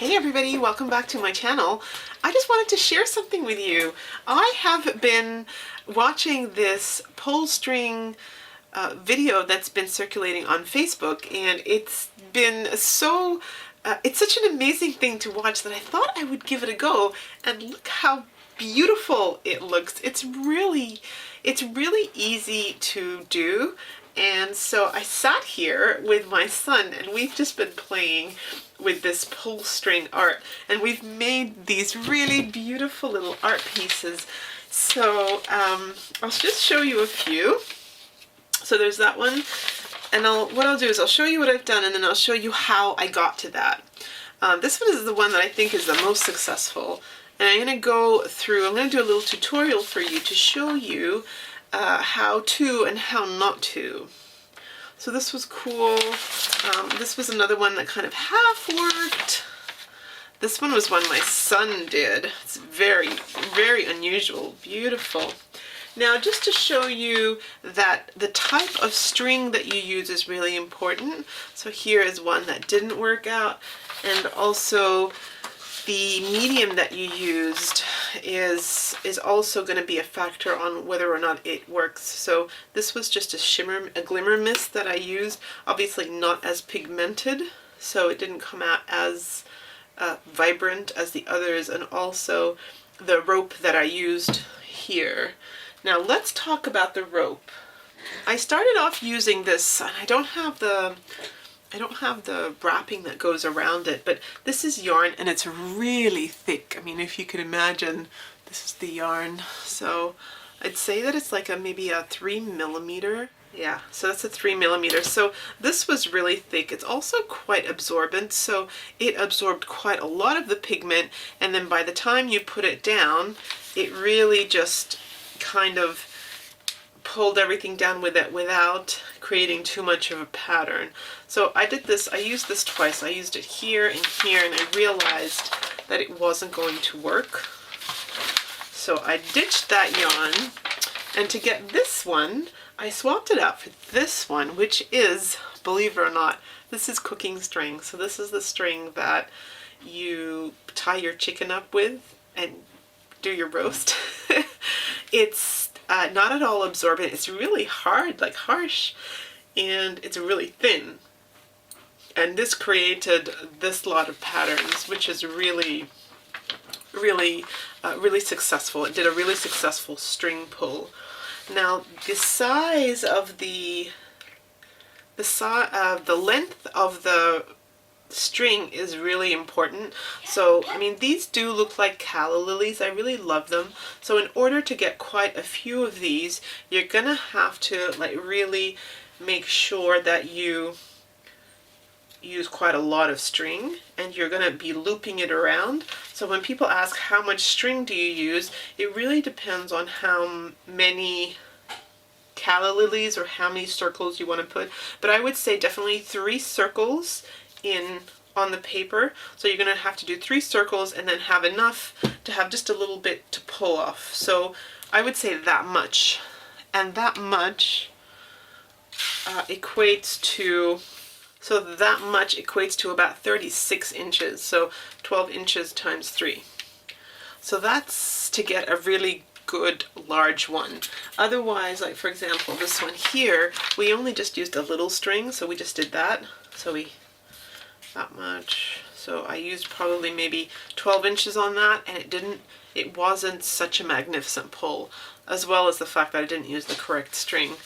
Hey everybody, welcome back to my channel. I just wanted to share something with you. I have been watching this pull string video that's been circulating on Facebook, and it's been so, it's such an amazing thing to watch that I thought I would give it a go, and look how beautiful it looks. It's really easy to do. And so I sat here with my son and we've just been playing with this pull string art, and we've made these really beautiful little art pieces. So I'll just show you a few. So there's that one, and what I'll do is I'll show you what I've done, and then I'll show you how I got to that. This one is the one that I think is the most successful, and I'm going to do a little tutorial for you to show you how to and how not to. So this was cool. This was another one that kind of half worked. This one was one my son did. It's very, very unusual, beautiful. Now, just to show you that the type of string that you use is really important. So here is one that didn't work out, and also the medium that you used is also going to be a factor on whether or not it works. So this was just a glimmer mist that I used, obviously not as pigmented, so it didn't come out as vibrant as the others, and also the rope that I used here. Now let's talk about the rope. I started off using this, and I don't have the wrapping that goes around it, but this is yarn and it's really thick. I mean, if you could imagine, this is the yarn. So I'd say that it's like maybe a 3mm. Yeah, so that's a 3mm. So this was really thick. It's also quite absorbent, so it absorbed quite a lot of the pigment, and then by the time you put it down, it really just kind of pulled everything down with it without creating too much of a pattern. So I used this twice. I used it here and here, and I realized that it wasn't going to work. So I ditched that yarn, and to get this one, I swapped it out for this one, which is, believe it or not, this is cooking string. So this is the string that you tie your chicken up with and do your roast. It's not at all absorbent. It's really hard, like harsh, and it's really thin. And this created this lot of patterns, which is really successful. It did a really successful string pull. Now the size of the length of the string is really important. So I mean, these do look like calla lilies. I really love them. So in order to get quite a few of these, you're gonna have to like really make sure that you use quite a lot of string, and you're gonna be looping it around. So when people ask how much string do you use, it really depends on how many calla lilies or how many circles you want to put, but I would say definitely 3 circles on the paper. So you're going to have to do 3 circles and then have enough to have just a little bit to pull off. So I would say that much, and that much equates to about 36 inches. So 12 inches times 3. So that's to get a really good large one. Otherwise, like for example this one here, we only just used a little string, so we just did that. So that much. So I used probably maybe 12 inches on that, and it wasn't such a magnificent pull, as well as the fact that I didn't use the correct string.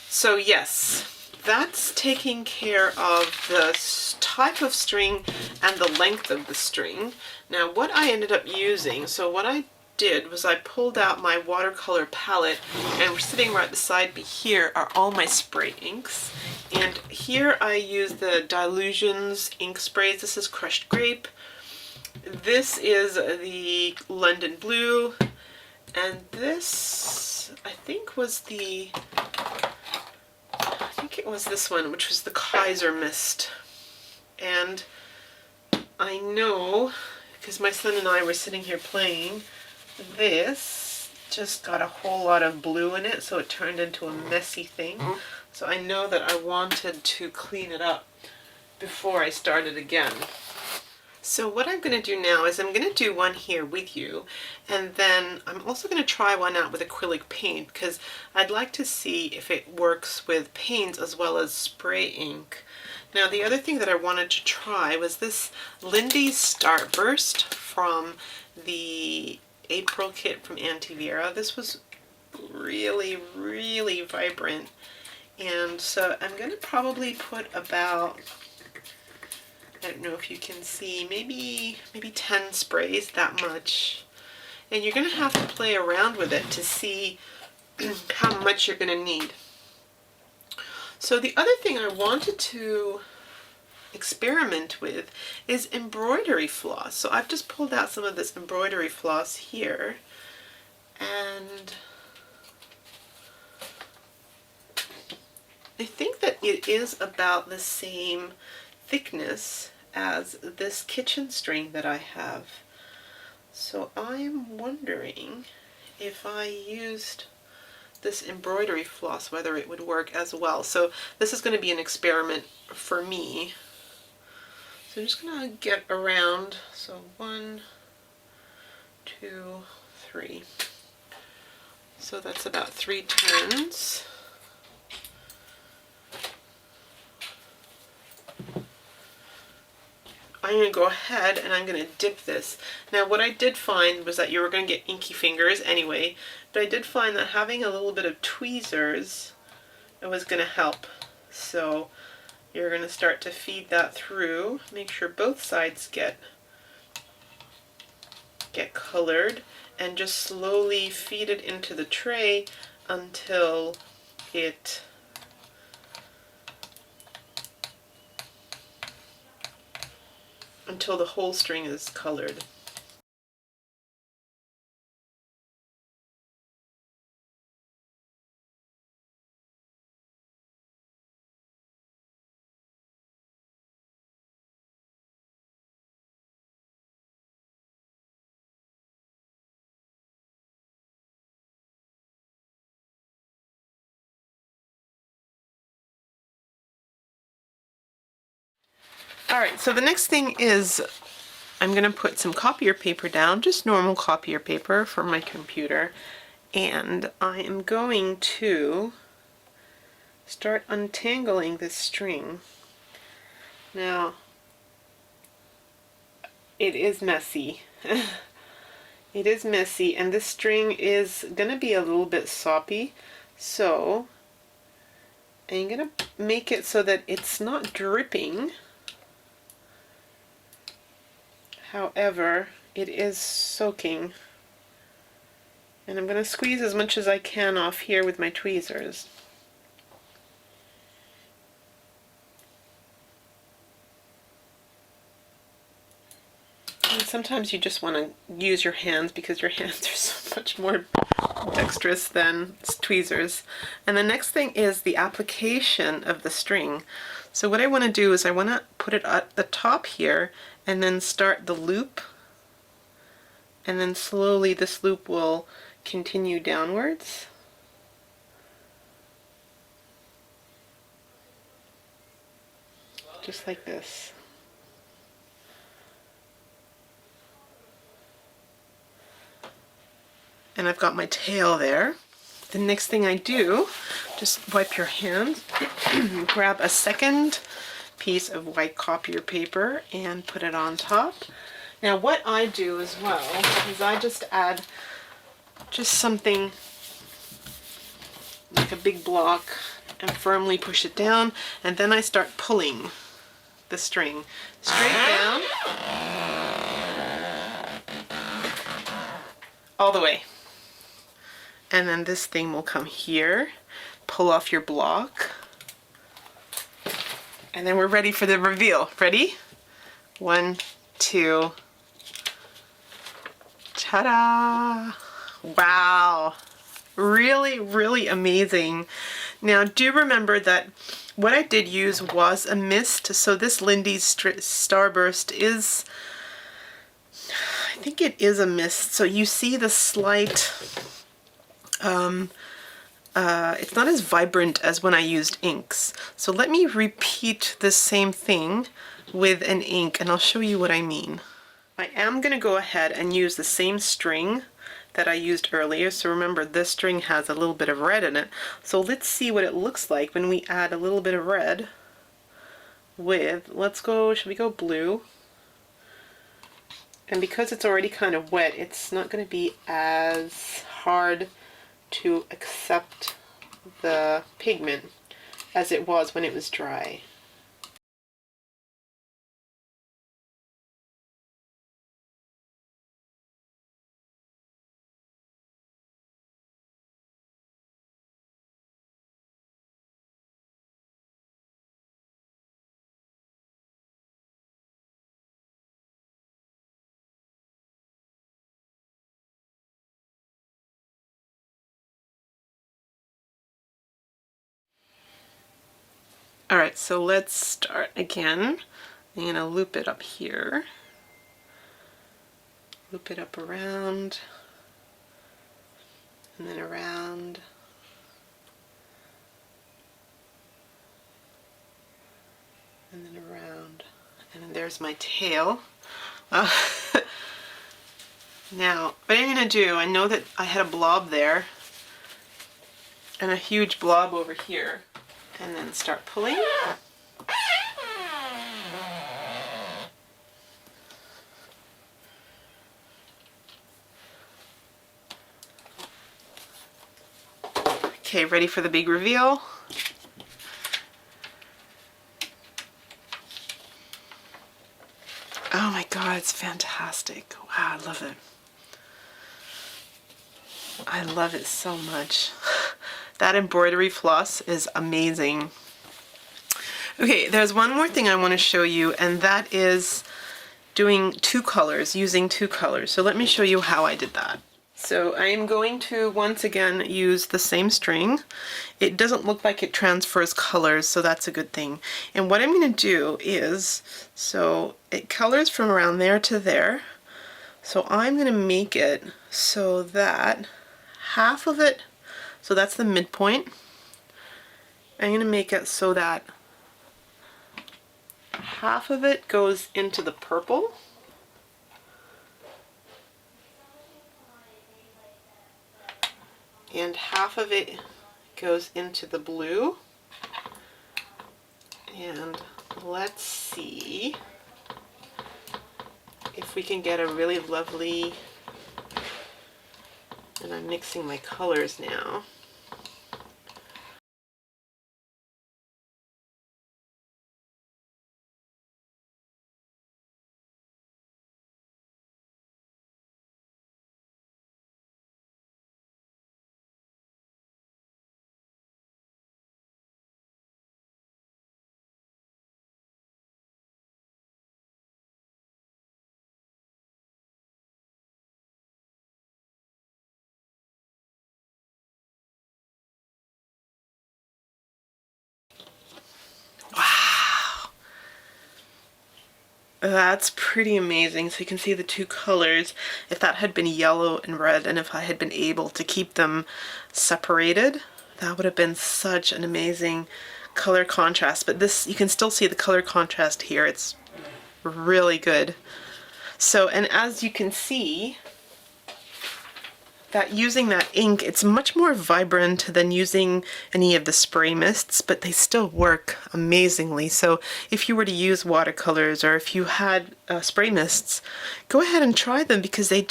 So yes, that's taking care of the type of string and the length of the string. Now what I ended up using, so what I did was I pulled out my watercolor palette, and sitting right beside me here are all my spray inks. And here I use the Dilutions ink sprays. This is crushed grape. This is the London Blue, and this I think it was this one, which was the Kaiser Mist. And I know, because my son and I were sitting here playing, this just got a whole lot of blue in it, so it turned into a messy thing. So I know that I wanted to clean it up before I started again. So what I'm going to do now is I'm going to do one here with you, and then I'm also going to try one out with acrylic paint because I'd like to see if it works with paints as well as spray ink. Now the other thing that I wanted to try was this Lindy's Starburst from the April kit from AmiraInOz. This was really, really vibrant, and so I'm going to probably put about, I don't know if you can see, maybe 10 sprays, that much. And you're going to have to play around with it to see how much you're going to need. So the other thing I wanted to experiment with is embroidery floss. So I've just pulled out some of this embroidery floss here, and I think that it is about the same thickness as this kitchen string that I have. So I'm wondering if I used this embroidery floss, whether it would work as well. So this is going to be an experiment for me. So I'm just going to get around, so 1, 2, 3. So that's about 3 turns. I'm going to go ahead and I'm going to dip this. Now what I did find was that you were going to get inky fingers anyway, but I did find that having a little bit of tweezers, it was going to help. So you're going to start to feed that through, make sure both sides get colored, and just slowly feed it into the tray until the whole string is colored. Alright, so the next thing is I'm going to put some copier paper down, just normal copier paper for my computer, and I am going to start untangling this string. Now, it is messy. It is messy, and this string is going to be a little bit soppy, so I'm going to make it so that it's not dripping. However, it is soaking, and I'm going to squeeze as much as I can off here with my tweezers. And sometimes you just want to use your hands because your hands are so much more dexterous than tweezers. And the next thing is the application of the string. So what I want to do is I want to put it at the top here and then start the loop, and then slowly this loop will continue downwards. Just like this. And I've got my tail there. The next thing I do, just wipe your hands, grab a second piece of white copier paper and put it on top. Now what I do as well is I just add just something like a big block and firmly push it down, and then I start pulling the string straight down all the way. And then this thing will come here, pull off your block, and then we're ready for the reveal. Ready? 1, 2, ta-da! Wow! Really, really amazing. Now do remember that what I did use was a mist, so this Lindy's Starburst is, I think it is a mist, so you see the slight, it's not as vibrant as when I used inks. So let me repeat the same thing with an ink, and I'll show you what I mean. I am going to go ahead and use the same string that I used earlier. So remember, this string has a little bit of red in it. So let's see what it looks like when we add a little bit of red with, should we go blue? And because it's already kind of wet, it's not going to be as hard to accept the pigment as it was when it was dry. Alright, so let's start again. I'm going to loop it up here. Loop it up around, and then around, and then around, and then there's my tail. Now, what I'm going to do, I know that I had a blob there, and a huge blob over here, and then start pulling. Okay, ready for the big reveal? Oh my god, it's fantastic. Wow, I love it. I love it so much. That embroidery floss is amazing. Okay, there's one more thing I want to show you, and that is doing two colors, using two colors. So let me show you how I did that. So I'm going to once again use the same string. It doesn't look like it transfers colors, so that's a good thing. And what I'm going to do is, so it colors from around there to there. So I'm going to make it so that half of it, so that's the midpoint. I'm going to make it so that half of it goes into the purple. And half of it goes into the blue. And let's see if we can get a really lovely, and I'm mixing my colors now. Wow, that's pretty amazing. So you can see the two colors. If that had been yellow and red, and if I had been able to keep them separated, that would have been such an amazing color contrast. But this, you can still see the color contrast here. It's really good. So, and as you can see, that using that ink, it's much more vibrant than using any of the spray mists, but they still work amazingly. So if you were to use watercolors, or if you had spray mists, go ahead and try them, because they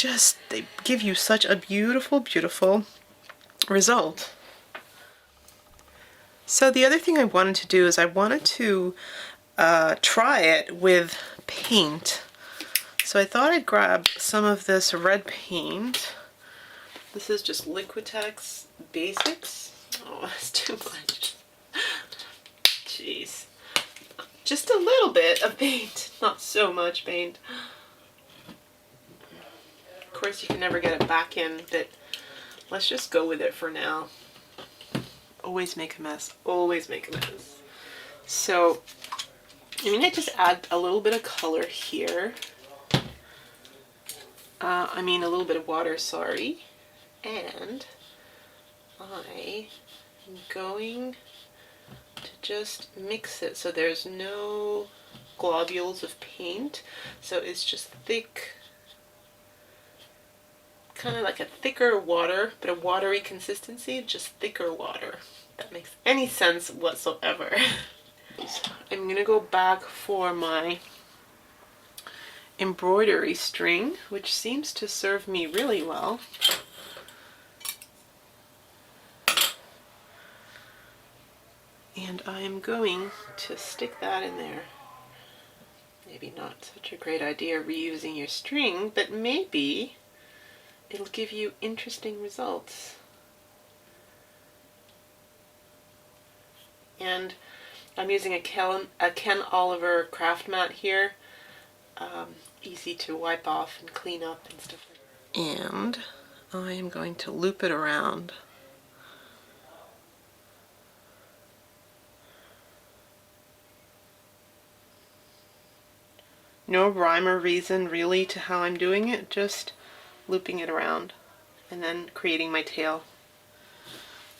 give you such a beautiful, beautiful result. So the other thing I wanted to do is I wanted to try it with paint. So I thought I'd grab some of this red paint. This is just Liquitex Basics. Oh, that's too much. Jeez. Just a little bit of paint, not so much paint. Of course, you can never get it back in, but let's just go with it for now. Always make a mess. Always make a mess. So, I'm going to just add a little bit of color here. A little bit of water, sorry. And I am going to just mix it so there's no globules of paint. So it's just thick, kind of like a thicker water, but a watery consistency, just thicker water. If that makes any sense whatsoever. So I'm gonna go back for my embroidery string, which seems to serve me really well. And I'm going to stick that in there. Maybe not such a great idea reusing your string, but maybe it'll give you interesting results. And I'm using a Ken Oliver craft mat here. Easy to wipe off and clean up and stuff like that. And I am going to loop it around. No rhyme or reason really to how I'm doing it, just looping it around and then creating my tail.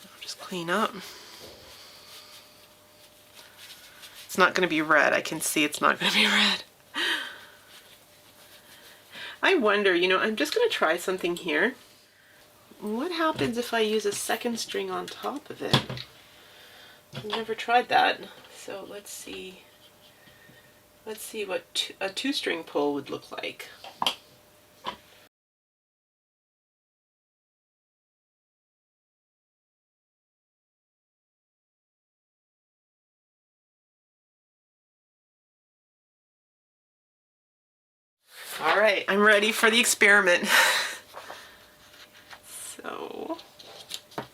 I'll just clean up. It's not going to be red. I can see it's not going to be red. I wonder, you know, I'm just going to try something here. What happens if I use a second string on top of it? I've never tried that. So let's see. Let's see what a two-string pull would look like. All right, I'm ready for the experiment. So I'm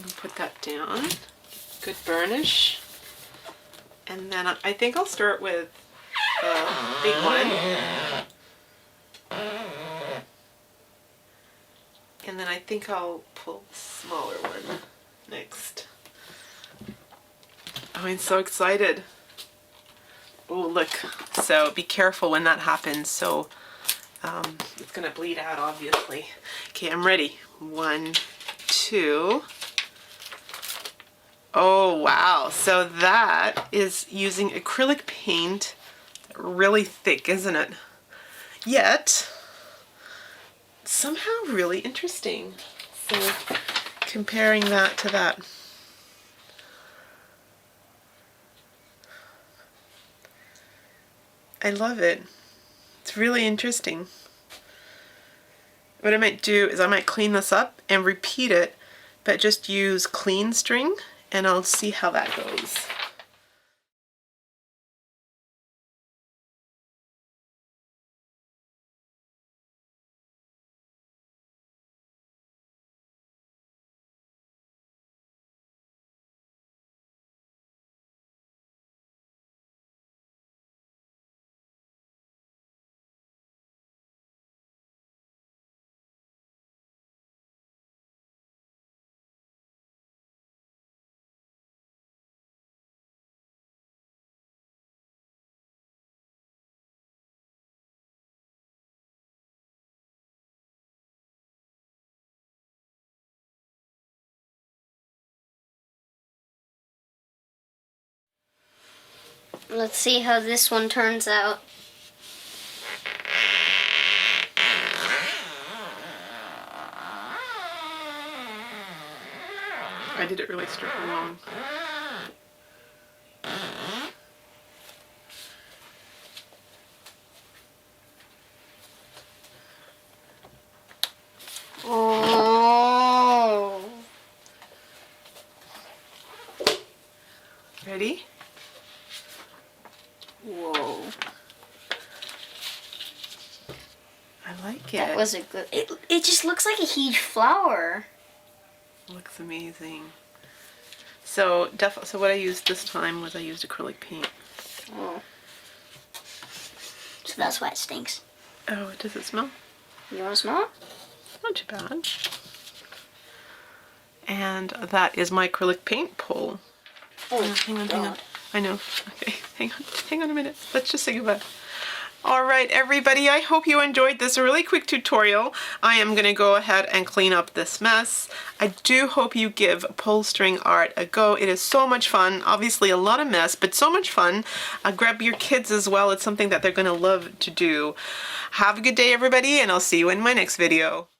gonna put that down. Good burnish. And then I think I'll start with the big one. And then I think I'll pull the smaller one next. Oh, I'm so excited. Oh, look. So be careful when that happens. So it's gonna bleed out, obviously. Okay, I'm ready. 1, 2. Oh, wow. So that is using acrylic paint. Really thick, isn't it? Yet, somehow really interesting. So comparing that to that. I love it. It's really interesting. What I might do is I might clean this up and repeat it, but just use clean string, and I'll see how that goes. Let's see how this one turns out. I did it really straight along. Oh. Ready? Whoa. I like it. That was a good... It just looks like a huge flower. Looks amazing. So so what I used this time was I used acrylic paint. Oh. So that's why it stinks. Oh, does it smell? You want to smell it? Not too bad. And that is my acrylic paint pull. Oh, hang on. I know. Okay, hang on a minute. Let's just say goodbye. All right, everybody, I hope you enjoyed this really quick tutorial. I am going to go ahead and clean up this mess. I do hope you give pull string art a go. It is so much fun. Obviously a lot of mess, but so much fun. Grab your kids as well. It's something that they're going to love to do. Have a good day, everybody, and I'll see you in my next video.